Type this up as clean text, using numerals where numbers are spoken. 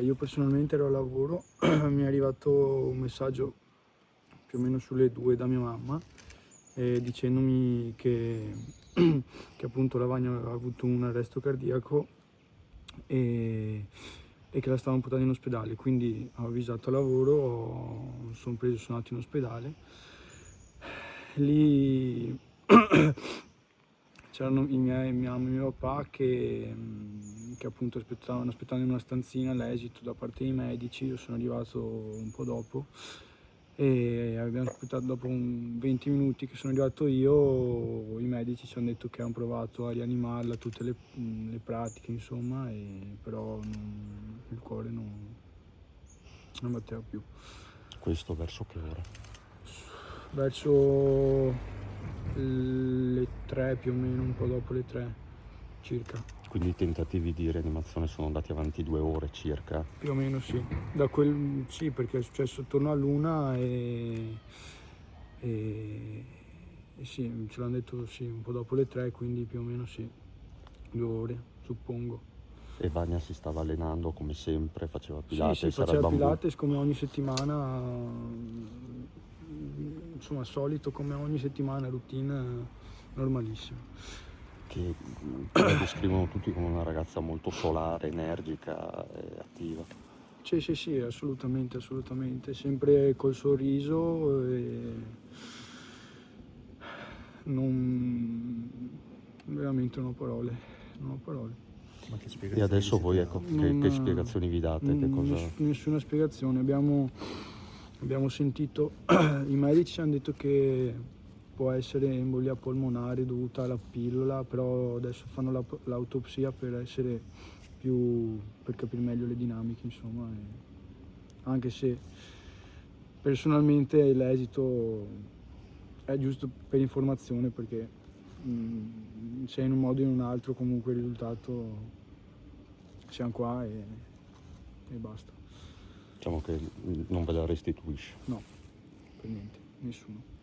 Io personalmente ero al lavoro, mi è arrivato un messaggio più o meno sulle 2 da mia mamma, dicendomi che appunto la Vagna aveva avuto un arresto cardiaco e, e che la stavano portando in ospedale. Quindi ho avvisato al lavoro, sono andato in ospedale. Lì c'erano mia mamma e mio papà che appunto stavano aspettando in una stanzina l'esito da parte dei medici. Io sono arrivato un po' dopo e abbiamo aspettato. Dopo 20 minuti che sono arrivato io, i medici ci hanno detto che hanno provato a rianimarla, tutte le pratiche insomma, però il cuore non batteva più. Questo verso che ora? Verso le 3 più o meno, un po' dopo le 3 circa. Quindi i tentativi di rianimazione sono andati avanti 2 ore circa? Più o meno sì. Sì, perché è successo attorno all'una e sì, ce l'hanno detto sì, un po' dopo le 3, quindi più o meno sì, 2 ore, suppongo. E Vania si stava allenando come sempre, faceva Sì, Pilates, sì, era il faceva bambù. Pilates come ogni settimana, insomma, solito come ogni settimana, routine normalissima. Che la descrivono tutti come una ragazza molto solare, energica e attiva. Sì, sì, sì, assolutamente, assolutamente, sempre col sorriso e veramente non ho parole, non ho parole. Ma che E spiegazioni adesso vi voi, siete ecco, dati? che spiegazioni vi date? Che cosa... Nessuna spiegazione, abbiamo sentito, i medici ci hanno detto che può essere embolia polmonare dovuta alla pillola, però adesso fanno l'autopsia per capire meglio le dinamiche, insomma, anche se personalmente l'esito è giusto per informazione, perché se in un modo o in un altro comunque il risultato siamo qua e basta. Diciamo che non ve la restituisce. No, per niente, nessuno.